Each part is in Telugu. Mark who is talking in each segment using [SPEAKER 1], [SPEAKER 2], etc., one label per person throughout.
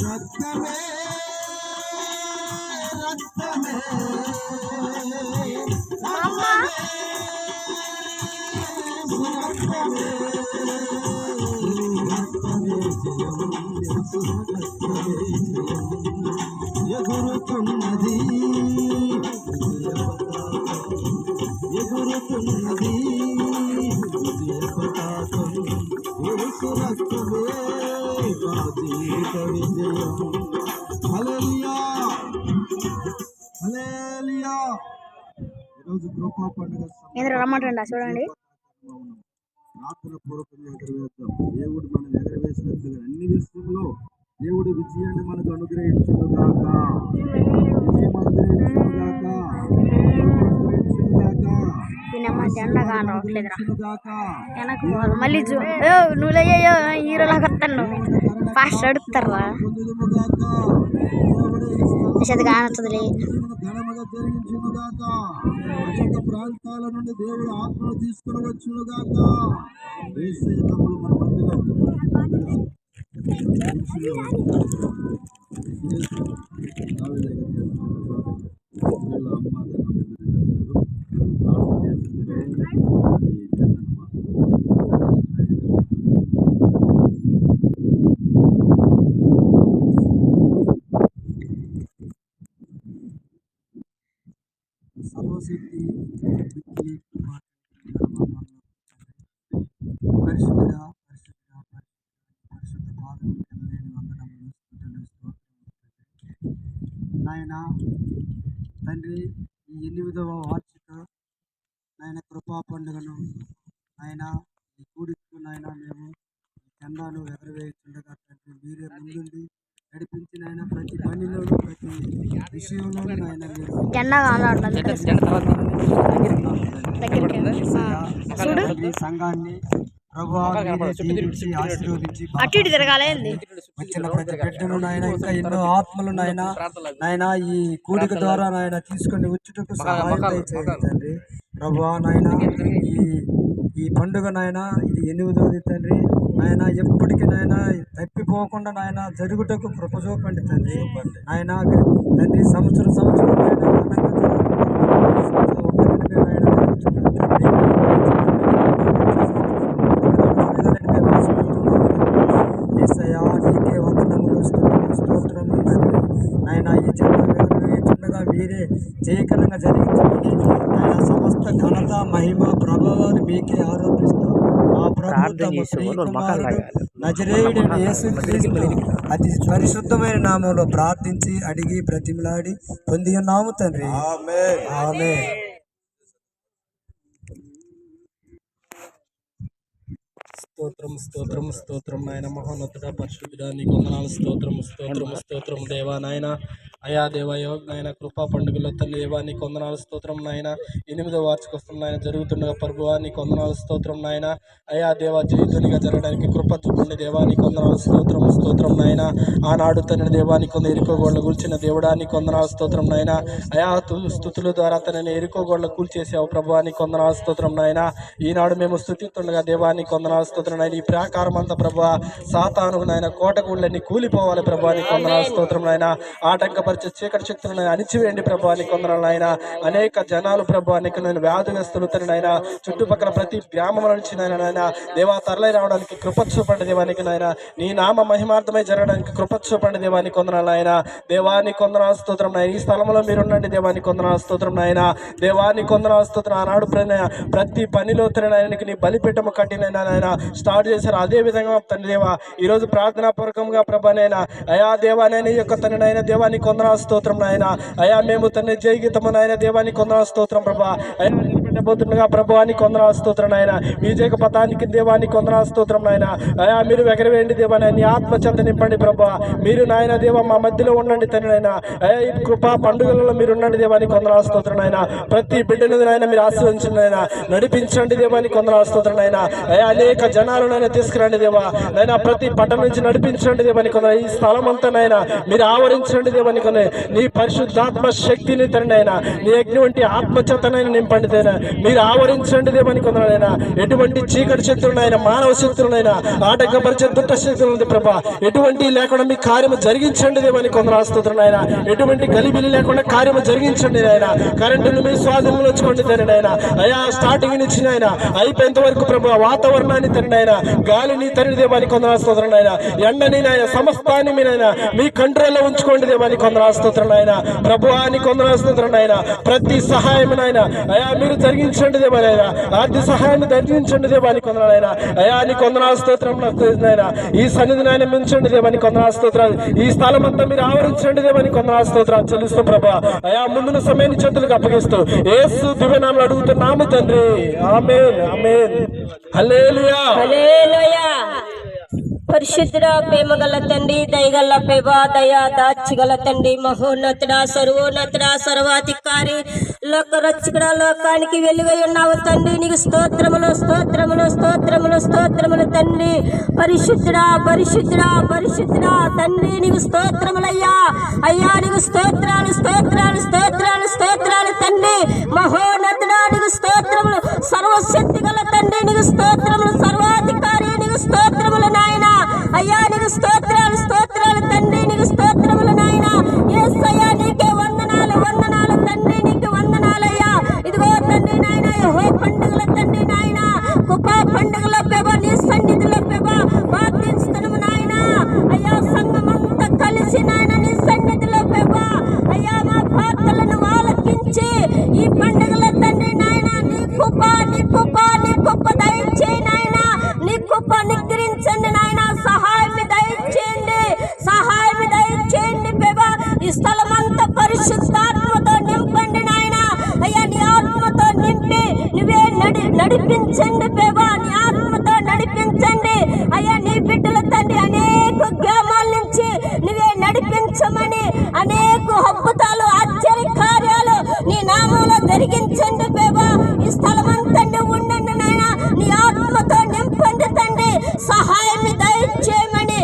[SPEAKER 1] రక్తమే రక్తమే ఎగురుతున్నది ఎగురుతున్నది పతాకం యేసు రక్తమే నా జీవిత విజయం. హల్లెలూయా హల్లెలూయా. ఈరోజు కృపా పండుగ
[SPEAKER 2] రమ్మంటండి చూడండి.
[SPEAKER 1] ప్రార్థన పూర్వకంగా ఎగరవేద్దాం. దేవుడు మనం ఎగరవేసినట్లుగా అన్ని విషయంలో దేవుడి విజయాన్ని మనకు అనుగ్రహించుగాక. విజయం అనుగ్రహించుగాక.
[SPEAKER 2] మళ్ళీ నువ్వు హీరోలాగా వస్తాను ఫాస్ట్ అడుగుతారా కానొచ్చదులే.
[SPEAKER 1] ప్రాంతాల నుండి దేవుడు ఆత్మను తీసుకుని వచ్చునుగాక. సర్వశక్తి పరిశుద్ధ పాదం వందనములు నాయన తండ్రి. ఈ 8వ వార్షిక నాయన కృపా పండుగను ఆయన ఈ కూడికు నాయన మేము చందాలు ఎగరవేస్తుండగా తండ్రి మీరే ముందుండి నడిపించిన ఆయన ప్రతి పనిలోనూ ప్రతి విషయంలోనూ నాయన మీరు సంఘాన్ని ఆశీర్వదించి వచ్చిన ప్రతి బిడ్డను నాయన ఇంకా ఎన్నో ఆత్మలు నాయన ఈ కూడిక ద్వారా నాయన తీసుకొని వచ్చుటకు సహాయం చేయండి ప్రభువా. నాయన ఈ పండుగ నాయన ఇది 8వది తండ్రి నాయన. ఎప్పటికీ నాయన తప్పిపోకుండా నాయన జరుగుటకు కృప చూపండి తండ్రి నాయన. తండ్రి సంవత్సరం నీకే వందనములు స్తోత్రము తండ్రి నాయన. ఈ చిన్నగా మీరే జయకరంగా జరిగించమని ఆయన సమస్త ఘనత మహిమ ప్రభావాలు మీకే ఆరోపిస్తూ మా ప్రభుత్వ నజరేయుడైన యేసుక్రీస్తు అతి పరిశుద్ధమైన నామంలో ప్రార్థించి అడిగి బ్రతిమలాడి పొంది ఉన్నాము తండ్రి. ఆమేన్. స్తోత్రం స్తోత్రం స్తోత్రం నాయన. మహోన్నతుడ పరిశుద్ధుడా నీకు వందనాలు. స్తోత్రం దేవా నాయన. అయా దేవయో నాయన కృపా పండుగలో తల్లి దేవా నీకు వందనాలు. స్తోత్రం నాయన. 8వ వార్షికోత్సవం నాయన జరుగుతుండగా ప్రభువా నీకు వందనాలు. స్తోత్రం నాయన. అయా దేవా జయధ్వనిగా జరగడానికి కృప చూపండి దేవా నీకు వందనాలు. స్తోత్రం నాయన. ఆనాడు తన దేవానికి ఎరుకోగోళ్ళ కూల్చిన దేవుడా నీకు వందనాలు. స్తోత్రం నాయన. అయా స్తుతుల ద్వారా తనని ఎరుకోగోళ్ళ కూల్చేసావు ప్రభువా నీకు వందనాలు. స్తోత్రం నాయన. ఈనాడు మేము స్తుతిస్తుండగా దేవా నీకు వందనాలు. స్తోత్రం నాయన. ఈ ప్రాకారం అంతా ప్రభువా సాతాను నాయన కోటగుళ్ళని కూలిపోవాలి ప్రభువా నీకు వందనాలు. స్తోత్రం నాయన. ఆటంకపరిచే చీకటి శక్తులను అణిచివేయండి ప్రభువా నీకు వందనాలు నాయన. అనేక జనాలు ప్రభువా నీకు నేను వ్యాధిగ్రస్తులు నాయన చుట్టుపక్కల ప్రతి గ్రామం నుంచి నాయన దేవా తరలి రావడానికి కృప చూపండి దేవానికి నాయన. నీ నామ మహిమార్థమై జరగడానికి కృప చూపండి దేవానికి వందనాలు నాయన. దేవానికి వందనాలు. స్తోత్రం నాయన. ఈ స్థలంలో మీరుండండి దేవానికి వందనాలు. స్తోత్రం నాయన. దేవానికి వందనాలు. స్తోత్రం. ఆనాడు ప్రతి పనిలో తినడానికి నీ బలిపీఠము కట్టినైనా నాయన స్టార్ట్ చేశారు. అదే విధంగా తండ్రి దేవా ఈరోజు ప్రార్థనాపూర్వకంగా ప్రభానైనా అయా దేవానైనా ఈ యొక్క తండ్రినైనా దేవానికి వందనాలు. స్తోత్రం నాయన. అయా మేము తండ్రి జయ గీతము నాయన దేవానికి వందనాలు. స్తోత్రం ప్రభా. పెట్టబోతుండగా ప్రభువానికి వందనాలు. స్తోత్రం నాయన. విజయక పథానికి దేవానికి వందనాలు. స్తోత్రం నాయన. అయా మీరు ఎగరవేయండి దేవాన నీ ఆత్మ చెంత నింపండి ప్రభా. మీరు నాయన దేవ మా మధ్యలో ఉండండి తండ్రి నాయన. అయా ఈ కృపా పండుగలలో మీరు ఉండండి దేవానికి వందనాలు. స్తోత్రం నాయన. ప్రతి బిడ్డను నాయన మీరు ఆశీర్వదించండి నాయన. నడిపించండి దేవానికి వందనాలు. స్తోత్రం నాయన. అయా అనేక జనాలు నాయన తీసుకురండి దేవా నాయన. ప్రతి పట్టణం నుంచి నడిపించండి దేవానికి వందనాలు. ఈ స్థలం అంతా నాయన మీరు ఆవరించండి దేవానికి నీ పరిశుద్ధాత్మ శక్తిని తండ్రి నాయన. నీ యజ్ఞ వంటి ఆత్మచేతనైనా నింపండి తండ్రి. మీరు ఆవరించండి దేవానికి వందనాలైనా. ఎటువంటి చీకటి శక్తులైనా మానవ శక్తులైనా ఆటంకపరిచే దుష్ట శక్తులు ఉంది ప్రభా, ఎటువంటి లేకుండా మీ కార్యము జరిగించండి దేవానికి వందనాలు స్తోత్రం నాయన. ఎటువంటి గలిబిలి లేకుండా కార్యము జరిగించండి నాయన. కరెంటును మీ స్వాధీనంలో ఉంచుకోండి తండ్రి నాయన. అయా స్టార్టింగ్ నుంచి నాయన అయిపోయేంత వరకు ప్రభు వాతావరణాన్ని తండ్రి నాయన, గాలిని తండ్రి దేవానికి వందనాలు స్తోత్రం నాయన. ఎండని నాయన సమస్తాన్ని మీ నాయన మీ కంట్రోల్లో ఉంచుకోండి దేవానికి వందనాలు స్తోత్రం నాయన. ప్రభువానికి వందనాలు స్తోత్రం నాయన. ప్రతి సహాయం నాయన అయా మీరు జరిగించండి దేవాలైనా. ఆర్థిక సహాయాన్ని జరిగించండి దేవానికి వందనాలైనా. అయా నీకు వందనాలు స్తోత్రం నాయన. ఈ సన్నిధి నాయన మించండి దేవానికి వందనాలు స్తోత్రాలు. ఈ స్థలం అంతా మీరు ఆవరించండి దేవానికి వందనాలు స్తోత్రాలు చెల్లిస్తూ ప్రభా. అయా ముందున్న సమయాన్ని చేతులకు అప్పగిస్తూ యేసు దివ్యనామములో అడుగుతున్నాము తండ్రి. ఆమేన్ ఆమేన్. హల్లెలూయా
[SPEAKER 3] హల్లెలూయా. పరిశుద్ధుడా, ప్రేమగల తండ్రి, దయగల ప్రభా, దయా దాచిగల తండ్రి, మహోన్నతుడా, సర్వోన్నతుడా, సర్వాధికారి, లోక రక్షకుడా, లోకానికి వెలుగై ఉన్నావు తండ్రి. నీకు స్తోత్రములు స్తోత్రములు స్తోత్రములు స్తోత్రములు తండ్రి. పరిశుద్ధుడా పరిశుద్ధుడా పరిశుద్ధుడా తండ్రి, నీకు స్తోత్రములయ్యా. అయ్యా నీకు స్తోత్రాలు స్తోత్రాలు స్తోత్రాలు స్తోత్రాలు తండ్రి. మహోన్నతుడా నీకు స్తోత్రములు. సర్వశక్తి గల తండ్రి నీకు స్తోత్రములు. సర్వాధికారి నీకు స్తోత్రములు నాయన. అయ్యా నీకు స్తోత్రాలు స్తోత్రాలు తండ్రి. నీకు స్తోత్రములు నాయన. యేసయ్యా నీకే వందనాలు వందనాలు తండ్రి. నీకు వందనాలయ్యా. ఇదిగో తండ్రి నాయన యెహోవా పండుగల తండ్రి నాయన, కృపా పండుగల ప్రభా, నీ సన్నిధిలో ప్రభా ప్రార్థిస్తున్నాము నాయన. అయ్యా సంఘమంతా కలిసి నాయన నీ సన్నిధిలో ప్రభా అయ్యా మా ప్రార్థనలను ఆలకించి ఈ పండుగల తండ్రి నాయన నీ కృప నీ కృప నీ కృప దయచేయి నాయన. నీ కృప నిగ్రహించండి నాయన. సహాయం దయచేయండి, సహాయం దయచేయండి ప్రభా. ఈ స్థలమంతా పరిశుద్ధాత్మతో నింపండి నాయన. అయ్యా నీ ఆత్మతో నింపి నువ్వే నడిపించండి ప్రభా. నీ ఆత్మతో నడిపించండి అయ్యా. నీ బిడ్డల తండ్రి అనేక గ్రామాల నుంచి నువ్వే నడిపించమని అనేక అద్భుతాలు ఆశ్చర్య కార్యాలు నీ నామంలో జరిగించండి ప్రభా. ఈ స్థలమంతా నువ్వు ఉండండి నాయన. నీ ఆత్మతో నింపండి తండ్రి. సహాయం దయచేయమని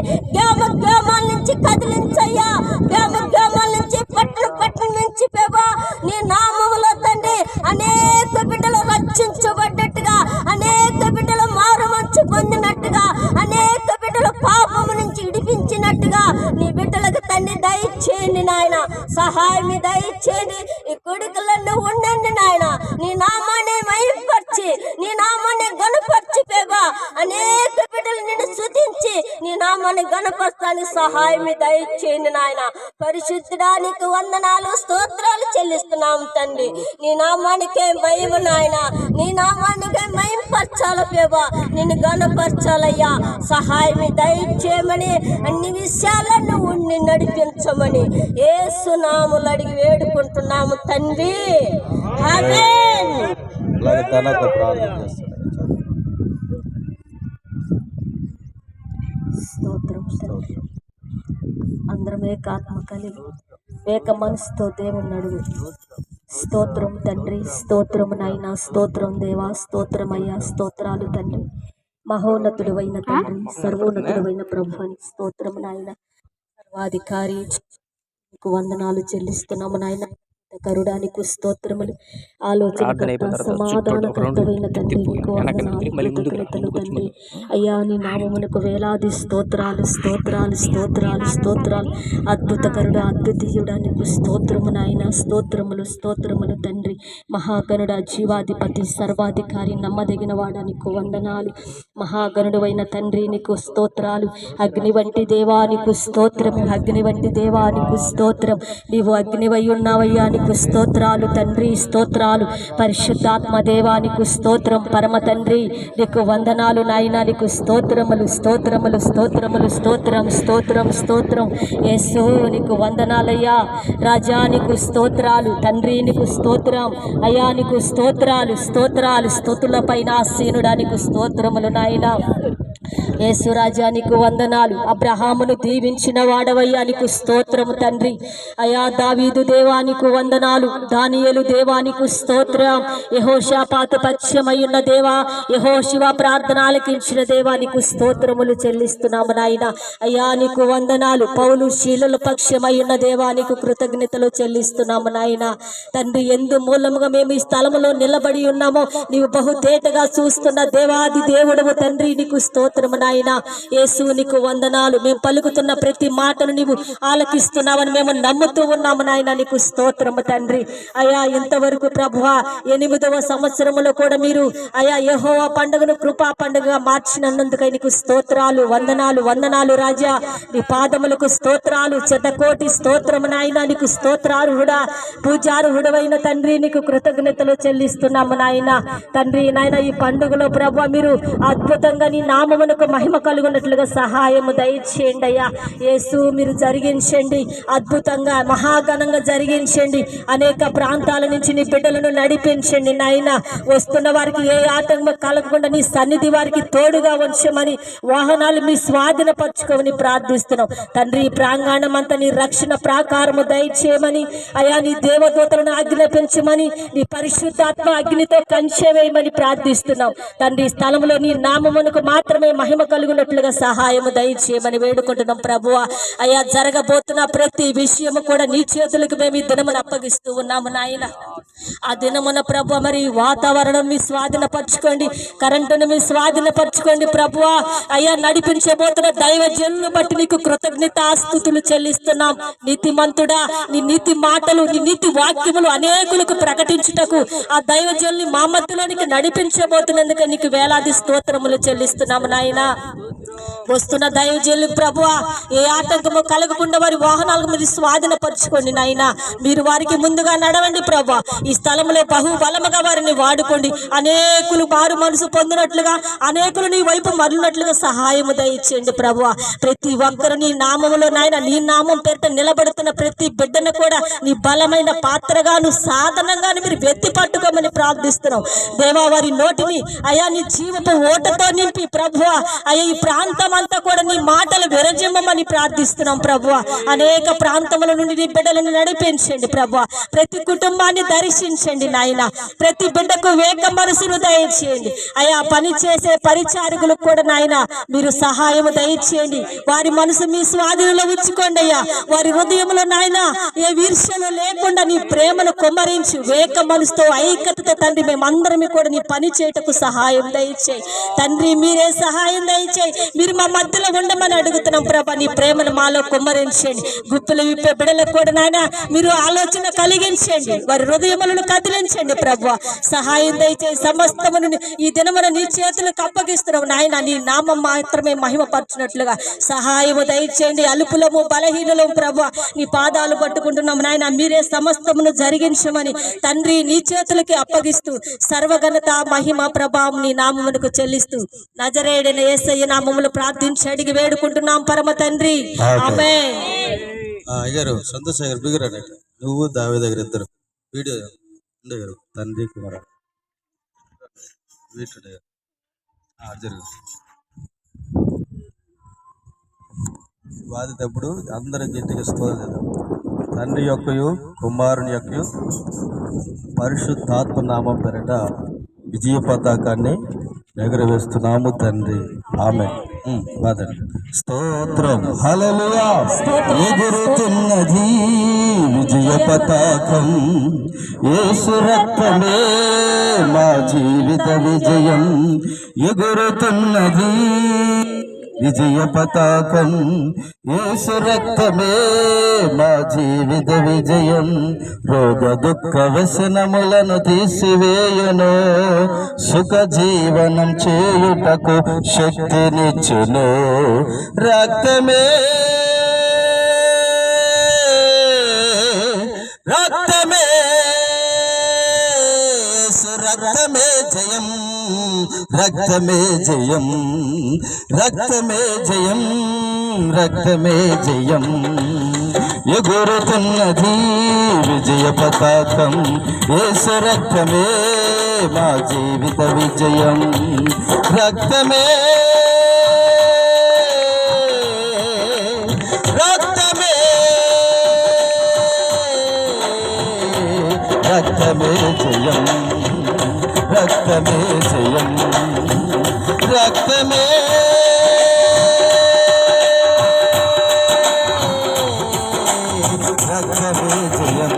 [SPEAKER 3] గ్రామాల నుంచి కదిలించయ్యా. గ్రామాల నుంచి పట్టణం నుంచి ప్రభా నీ నామములో తండ్రి అనేక బిడ్డలు రక్షించబడ్డట్టుగా, అనేక బిడ్డలు మారుమనసు పొందినట్టుగా, అనేక బిడ్డలు పాపము నుంచి విడిపించినట్టుగా నీ బిడ్డలకు తండ్రి దయచేయండి నాయన. సహాయం దయచేయండి. ఈ కొడుకులను ఉండండి నాయన. నీ నామాన్ని మహిమపరిచి నీ నామాన్ని గణపరిచి ప్రభా అనేక బిడ్డలు నిన్ను స్తుతించి నీ నామాన్ని గణపరచడానికి సహాయం దయచేయండి నాయన. పరిశుద్ధుడా నీకు వందనాలు స్తోత్రాలు చెల్లిస్తున్నాము తండ్రి. నీ నామానికే మహిమ నాయన. నీ నామానికే మహిమపరచాలి ప్రభా. నిన్ను గణపరచాలయ్యా. సహాయం దయచేయమని అన్ని విషయాలను ఉండి నడిపించమని యేసు నామములో అడిగి వేడుకుంటున్నాము తండ్రి. ఆమేన్. స్తోత్రం తండ్రి. అందరం ఏకాత్మ కలిగి ఏక మనసుతో దేవుని అడుగు. స్తోత్రం తండ్రి, స్తోత్రం నాయన, స్తోత్రం దేవా, స్తోత్రం అయ్యా, స్తోత్రాలు తండ్రి. మహోన్నతుడు అయిన తండ్రి, సర్వోన్నతుడు అయిన ప్రభుని స్తోత్రం నాయన. సర్వాధికారి నీకు వందనాలు చెల్లిస్తున్నాము నాయన. కరుడానికి స్తోత్రములు. ఆలోచన సమాధానకర్తమైన తండ్రి నీకు వందనాలు కృతజ్ఞతలు తండ్రి. అయ్యా నీ నామమునకు వేలాది స్తోత్రాలు స్తోత్రాలు స్తోత్రాలు స్తోత్రాలు. అద్భుతకరుడు అద్వితీయుడా నీకు స్తోత్రము నాయన. స్తోత్రములు స్తోత్రములు తండ్రి. మహాగణుడ, జీవాధిపతి, సర్వాధికారి, నమ్మదగిన వాడా నీకు వందనాలు. మహాగణుడు అయిన తండ్రి నీకు స్తోత్రాలు. అగ్ని వంటి దేవా నీకు స్తోత్రము. అగ్ని వంటి దేవా నీకు స్తోత్రం. నీవు అగ్నివై ఉన్నావయ్యా నీకు స్తోత్రాలు తండ్రి. స్తోత్రాలు. పరిశుద్ధాత్మ దేవా నీకు స్తోత్రం. పరమ తండ్రి నీకు వందనాలు నాయన. నీకు స్తోత్రములు స్తోత్రములు స్తోత్రములు స్తోత్రం స్తోత్రం స్తోత్రం. యేసు నీకు వందనాలయ్యా. రాజా నీకు స్తోత్రాలు. తండ్రి నీకు స్తోత్రం. అయ్యా నీకు స్తోత్రాలు స్తోత్రాలు. స్తుతుల పైన ఆసీనుడా నీకు స్తోత్రములు నాయన. యేసురాజా నీకు వందనాలు. అబ్రహామును దీవించిన వాడవయ్యా నీకు స్తోత్రము తండ్రి. అయా దావీదు దేవానికి వందనాలు. దానియేలు దేవానికి స్తోత్రం. యెహోషాపాతు పక్షమయ్యున్న దేవా, యెహోషువ ప్రార్థన ఆలకించిన దేవానికి స్తోత్రములు చెల్లిస్తున్నాము నాయన. అయ్యా నీకు వందనాలు. పౌలు శీలల పక్షమయ్యున్న దేవానికి కృతజ్ఞతలు చెల్లిస్తున్నాము నాయన. తండ్రి, ఎందు మూలముగా మేము ఈ స్థలములో నిలబడి ఉన్నామో నీవు బహుతేటగా చూస్తున్న దేవాది దేవుడవు తండ్రి, నీకు స్తోత్రము నాయన. యేసు నీకు వందనాలు. మేము పలుకుతున్న ప్రతి మాటను నీవు ఆలకిస్తున్నావని మేము నమ్ముతూ ఉన్నాము నాయన. నీకు స్తోత్రము తండ్రి. అయా ఇంతవరకు ప్రభువా 8వ సంవత్సరములో కూడా మీరు అయా యెహోవా పండుగను కృపా పండుగగా మార్చినందుకై నీకు స్తోత్రాలు, వందనాలు, వందనాలు రాజా. నీ పాదములకు స్తోత్రాలు, శతకోటి స్తోత్రము నాయన. నీకు స్తోత్రార్హుడా, పూజార్హుడవైన తండ్రి, నీకు కృతజ్ఞతలు చెల్లిస్తున్నాము నాయన. తండ్రి నాయన, ఈ పండుగలో ప్రభువా మీరు అద్భుతంగా నీ నామమునకు మహిమ కలుగునట్లుగా సహాయము దయచేయండి అయ్యా. యేసు మీరు జరిగించండి, అద్భుతంగా మహాఘనంగా జరిగించండి. అనేక ప్రాంతాల నుంచి నీ బిడ్డలను నడిపించండి నాయన. వస్తున్న వారికి ఏ ఆటంకం కలగకుండా నీ సన్నిధి వారికి తోడుగా ఉంచమని, వాహనాలు మీ స్వాధీనపరచుకోమని ప్రార్థిస్తున్నాం తండ్రి. ఈ ప్రాంగణం అంతా నీ రక్షణ ప్రాకారము దయచేయమని, అయా నీ దేవదూతలను ఆజ్ఞాపించమని, నీ పరిశుద్ధాత్మ అగ్నితో కంచె వేయమని ప్రార్థిస్తున్నాం తండ్రి. ఈ స్థలంలో నీ నామమునకు మాత్రమే మహిమ కలుగునట్లుగా సహాయము దయచేయమని వేడుకుంటున్నాం ప్రభువా. అయా జరగబోతున్న ప్రతి విషయము కూడా నీ చేతులకు మేము ఈ దినమును అప్పగిస్తూ ఉన్నాము నాయన. ఆ దినమున ప్రభు మరి వాతావరణం మీ స్వాధీనపరచుకోండి, కరెంటును మీ స్వాధీనపరచుకోండి ప్రభువా. అయ్యా నడిపించబోతున్న దైవజనులను బట్టి నీకు కృతజ్ఞతాస్తుతులు చెల్లిస్తున్నాం. నీతిమంతుడా, నీ నీతి మాటలు, నీ నీతి వాక్యములు అనేకులకు ప్రకటించుటకు ఆ దైవజనుల్ని మా మధ్యలోనికి నడిపించబోతున్నందుకు నీకు వేలాది స్తోత్రములు చెల్లిస్తున్నాము నాయన. వస్తున్న దైవజనులకు ప్రభువా ఏ ఆటంకము కలగకుండా వారి వాహనాలకు మీరు స్వాధీనపరచుకోండి నాయన. మీరు వారికి ముందుగా నడవండి ప్రభువా. ఈ స్థలంలో బహుబలముగా వారిని వాడుకోండి. అనేకులు మారు మనసు పొందినట్లుగా, అనేకులు నీ వైపు మరలినట్లుగా సహాయము దయచేయండి ప్రభువా. ప్రతి ఒక్కరు నీ నామములో నాయన, నీ నామం పేరిట నిలబడుతున్న ప్రతి బిడ్డను కూడా నీ బలమైన పాత్రగాను, సాధనంగాను మీరు వెత్తి పట్టుకోమని ప్రార్థిస్తున్నాం దేవా. వారి నోటిని అయా నీ జీవపు ఓటతో నింపి ప్రభువా, అయ్యా ఈ ప్రాంతం అంతా కూడా నీ మాటలు విరజిమ్మని ప్రార్థిస్తున్నాం ప్రభువా. అనేక ప్రాంతముల నుండి నీ బిడ్డలను నడిపించండి ప్రభువా. ప్రతి కుటుంబాన్ని దర్శించండి నాయన. ప్రతి బిడ్డకు వేగ మనసును దయచేయండి అయా. పని చేసే పరిచారకులకు కూడా నాయన మీరు సహాయము దయచేయండి. వారి మనసు మీ స్వాధీనంలో ఉంచుకోండి అయ్యా. వారి హృదయంలో నాయన ఏ ఈర్ష్యలు లేకుండా నీ ప్రేమను కుమ్మరించి వేగ మనసుతో ఐక్యతతో తండ్రి మేమందరం కూడా నీ పని చేయటకు సహాయం దయచేయి తండ్రి. మీరే సహాయం దయచేయి. మీరు మా మధ్యలో ఉండమని అడుగుతున్నాం ప్రభా. నీ ప్రేమను మాలో కుమ్మరించండి. గుప్పులు విప్పే బిడ్డలకు కూడా నాయన మీరు ఆలోచన కలిగించండి. వారి హృదయములను కదిలించండి ప్రభువా. సహాయం దయచేసి సమస్తమును ఈ దినమున నీ చేతులకు అప్పగిస్తున్నాం నాయన. నీ నామం మాత్రమే మహిమపరచునట్లుగా సహాయము దయచేయండి. అలుపులము బలహీనము ప్రభువా నీ పాదాలు పట్టుకుంటున్నాం నాయన. మీరే సమస్తమును జరిగించమని తండ్రి నీ చేతులకి అప్పగిస్తూ సర్వఘనత మహిమ ప్రభావం నీ నామమునకు చెల్లిస్తూ నజరేయుడైన యేసయ్య నామములో ప్రార్థించి అడిగి వేడుకుంటున్నాం పరమ తండ్రి. ఆమేన్.
[SPEAKER 4] అయ్యారు సంతోష్ గారు బిగురాడు. నువ్వు దావి దగ్గర ఇద్దరు వీడియో ఉండగారు తండ్రి కుమార వీటుడే జరుగు వాదితప్పుడు అందరూ గట్టిగా స్తోత్రం. తండ్రి యొక్కయు కుమారుని యొక్కయు పరిశుద్ధాత్మ నామం పేరిట విజయ పతాకాన్ని ఎగరవేస్తున్నాము తండ్రి. ఆమేన్. స్తోత్రం. హల్లెలూయా. ఎగురుతున్నది విజయ పతాకం, యేసు రక్తమే మా జీవిత విజయం. ఎగురుతున్నది విజయ పతాకం, యేసు రక్తమే మా జీవిత విజయం. రోగ దుఃఖ వ్యసనములను తీసివేయును, సుఖ జీవనం చేయుటకు శక్తినిచ్చును. రక్తమే రక్తమే రక్తమే జయం, రక్తమే జయం, రక్తమే జయం, రక్తమే జయం. ఎగురుతున్నది విజయ పతాకం, యేసు రక్తమే మా జీవిత విజయం రక్తమే రక్తమే రక్తమే జయం రక్తమే జయం రక్తమే రక్తమే జయం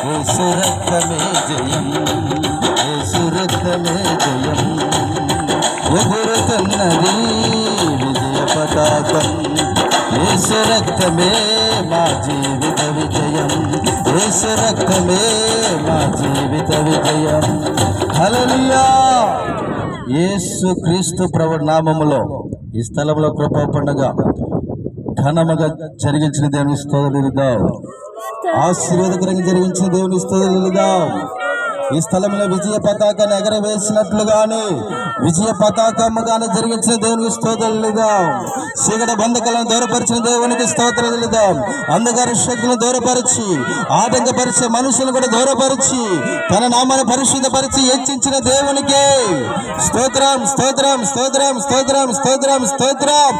[SPEAKER 4] యేసు రక్తమే జయం యేసు రక్తమే జయం ఎగురుతున్నది విజయ పతాకం యేసు రక్తమే మా జీవిత విజయం యేసు రక్తమే మా జీవిత విజయం హల్లెలూయా యేసు క్రీస్తు ప్రభు నామములో ఈ స్థలంలో కృపా పండుగ ఘనముగా జరిగించిన దేవుని స్తోత్రములుదాం ఆశీర్వాదకరంగా జరిగించిన దేవుని స్తోత్రములుదాం ఈ స్థలంలో విజయ పతాకాన్ని ఎగరవేసినట్లుగానే విజయ పతాకముగానే జరిగించిన దేవునికి స్తోత్రములుదాం చీకటి బంధకాలను దూరపరిచిన దేవునికి స్తోత్రములుదాం అంధకార శక్తులను దూరపరిచి ఆటంకపరిచే మనుషులను కూడా దూరపరిచి తన నామాన్ని పరిశుద్ధపరిచి హెచ్చించిన దేవునికి స్తోత్రం స్తోత్రం స్తోత్రం స్తోత్రం స్తోత్రం స్తోత్రం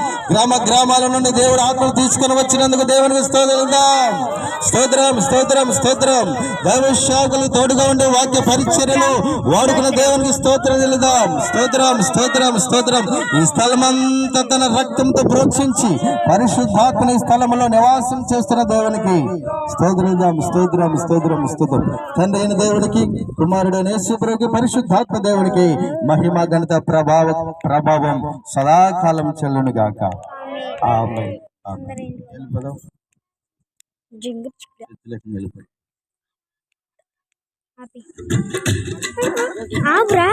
[SPEAKER 4] గ్రామాల నుండి దేవుడు ఆత్మలు తీసుకొని వచ్చినందుకు దేవునికి స్తోత్రములుదాం స్తోత్రం స్తోత్రం స్తోత్రం దైవ శాఖలు తోడుగా ఉండే వాక్య పరిచర్యలు వాడుకున్న దేవునికి స్తోత్రం తెలుదాం స్తోత్రం స్తోత్రం స్తోత్రం ఈ స్థలమంతా తన రక్తంతో ప్రోక్షించి పరిశుద్ధాత్మని స్థలంలో నివాసం చేస్తున్న దేవునికి స్తోత్రం స్తోత్రం స్తోత్రం స్తోత్రం తండ్రి అయిన దేవుడికి కుమారుడైన యేసుప్రభువుకి పరిశుద్ధాత్మ దేవునికి మహిమ ఘనత ప్రభావం సదాకాలం చెల్లును గాక ఆమేన్ ఆమేన్ వెళ్ళిపోదాం
[SPEAKER 2] జింగిల్
[SPEAKER 4] చేతులకి వెళ్ళిపోదాం
[SPEAKER 2] హ్యాపీ ఆబ్రా